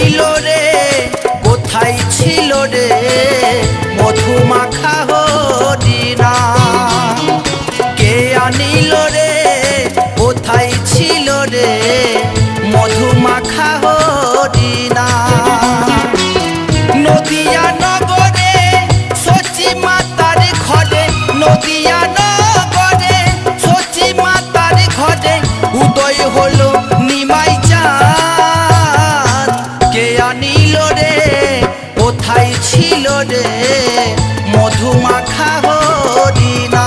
আনিল রে কোথায় ছিল রে মধু মাখা হরিনাম কে আনিল রে কোথায় ছিল রে মধু মাখা হরিনাম নদিয়া নগরে সচি মাতার ঘরে নদিয়া নগরে সচি মাতার ঘরে উদয় হলো নিমাই চাঁদ কে আনিল রে কোথায় ছিল রে মধু মাখা হরিনাম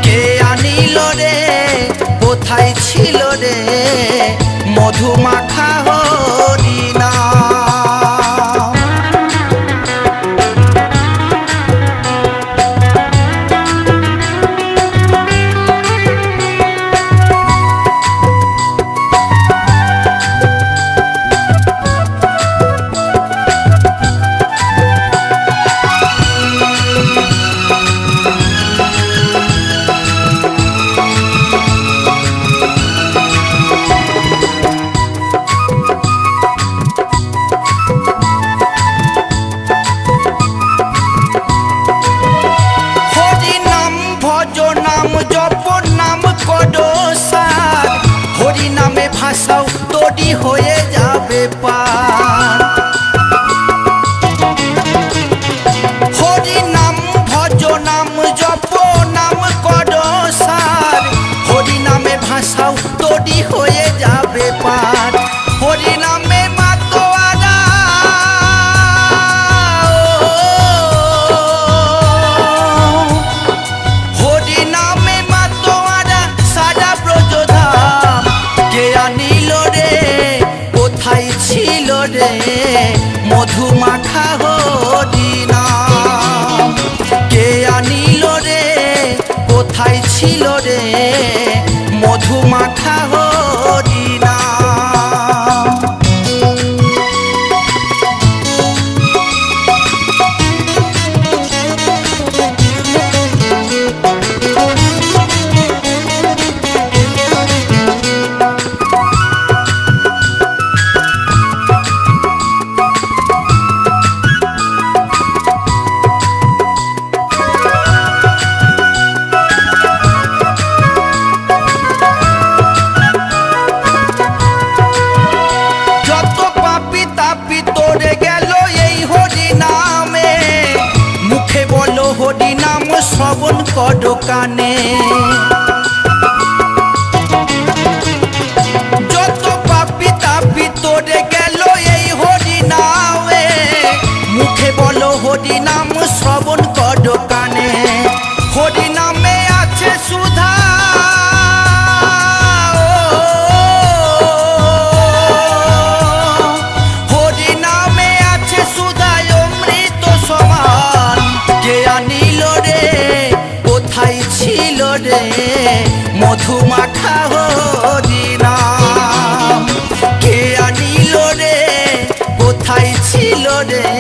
কে আনিল রে কোথায় ছিল রে মধু মাখা হরিনাম ভাষাও তৈরি হয়ে যাবে পার হরি নাম ভজ নাম জপ নাম কর সার হরি নামে ভাষাও তৈরি হয়ে যাবে পার হরি নামে মাতোয়ারা হরি নামে মাতোয়ারা সারা ব্রজধাম কে আনিল রে কোথায় ছিল রে মধু মাখা হরিনাম কে আনিল রে কোথায় ছিল রে মধু মাখা হরিনাম হরিনাম শ্রবণ কর কানে যত পাপি তাপি তোরে গেল এই হরিনামে মুখে বলো হরিনাম শ্রবণ কর কানে হরিনামে আছে সুধা হরিনামে আছে সুধা অমৃত সমান কে আনিল রে কোথায় ছিল রে মধু মাখা হরিনাম কে আনিল রে কোথায় ছিল রে